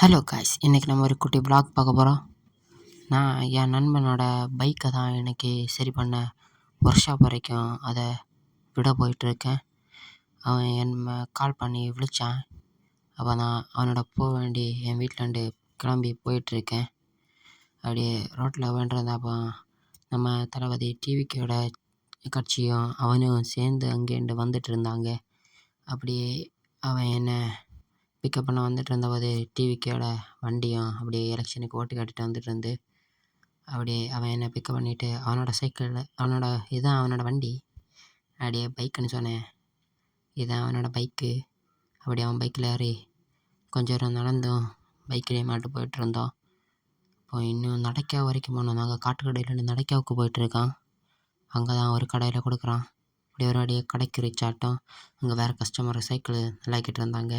Hello guys, இன்றைக்கி நம்ம ஒரு குட்டி vlog பார்க்க போகிறோம். நான் என் நண்பனோட பைக்கை தான் இன்றைக்கி சரி பண்ண ஒர்க் ஷாப் வரைக்கும் அதை விட போயிட்டுருக்கேன். அவன் கால் பண்ணி விழிச்சான். அப்போ நான் அவனோட போக வேண்டி என் வீட்டிலேருந்து கிளம்பி போயிட்டுருக்கேன். அப்படியே ரோட்டில் வேண்டியிருந்தப்போ நம்ம தளபதி டிவிக்கோட கட்சியும் அவனும் சேர்ந்து அங்கேருந்து வந்துட்டு இருந்தாங்க. அப்படியே அவன் என்னை பிக்கப் பண்ண வந்துட்டு இருந்தபோது டிவிக்கோட வண்டியும் அப்படியே எலெக்ஷனுக்கு ஓட்டு காட்டிட்டு வந்துட்டு இருந்து அப்படியே அவன் என்னை பிக்கப் பண்ணிவிட்டு அவனோட வண்டி அப்படியே பைக்குன்னு சொன்னேன். இதுதான் அவனோட பைக்கு. அப்படி அவன் பைக்கில் ஏறி கொஞ்சம் தூரம் நடந்தும் பைக்கிலே மாட்டு போயிட்டு இருந்தோம். இப்போ இன்னும் நடக்கா வரைக்கும் போனோம். நாங்கள் காட்டுக்கடையிலேருந்து நடக்காவுக்கு போயிட்டுருக்கான். அங்கே தான் ஒரு கடையில் கொடுக்குறான். அப்படி ஒரு அப்படியே கடைக்கு ரீச் ஆகிட்டோம். அங்கே வேறு கஸ்டமர் சைக்கிள் நல்லாக்கிட்டு இருந்தாங்க.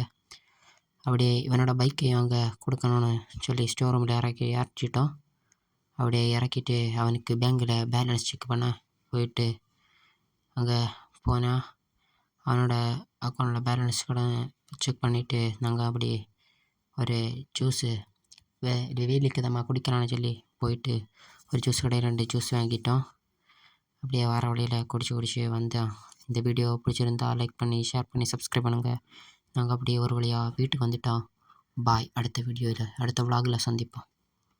அப்படியே இவனோட பைக்கையும் அங்கே கொடுக்கணும்னு சொல்லி ஸ்டோர் ரூமில் இறக்கிட்டோம். அப்படியே இறக்கிட்டு அவனுக்கு பேங்கில் பேலன்ஸ் செக் பண்ண போயிட்டு அங்கே போனால் அவனோட அக்கௌண்ட்டில் பேலன்ஸ் கூட செக் பண்ணிவிட்டு நாங்கள் அப்படியே ஒரு ஜூஸு வெயிலுக்கு நம்ம குடிக்கலாம்னு சொல்லி போயிட்டு ஒரு ஜூஸ் கடையில் 2 ஜூஸ் வாங்கிட்டோம். அப்படியே வர வழியில் குடிச்சு வந்தோம். இந்த வீடியோ பிடிச்சிருந்தா லைக் பண்ணி ஷேர் பண்ணி சப்ஸ்கிரைப் பண்ணுங்கள். நாங்கள் அப்படியே ஒரு வழியாக வீட்டுக்கு வந்துட்டோம். பாய். அடுத்த வீடியோவில் அடுத்த vlogல சந்திப்போம்.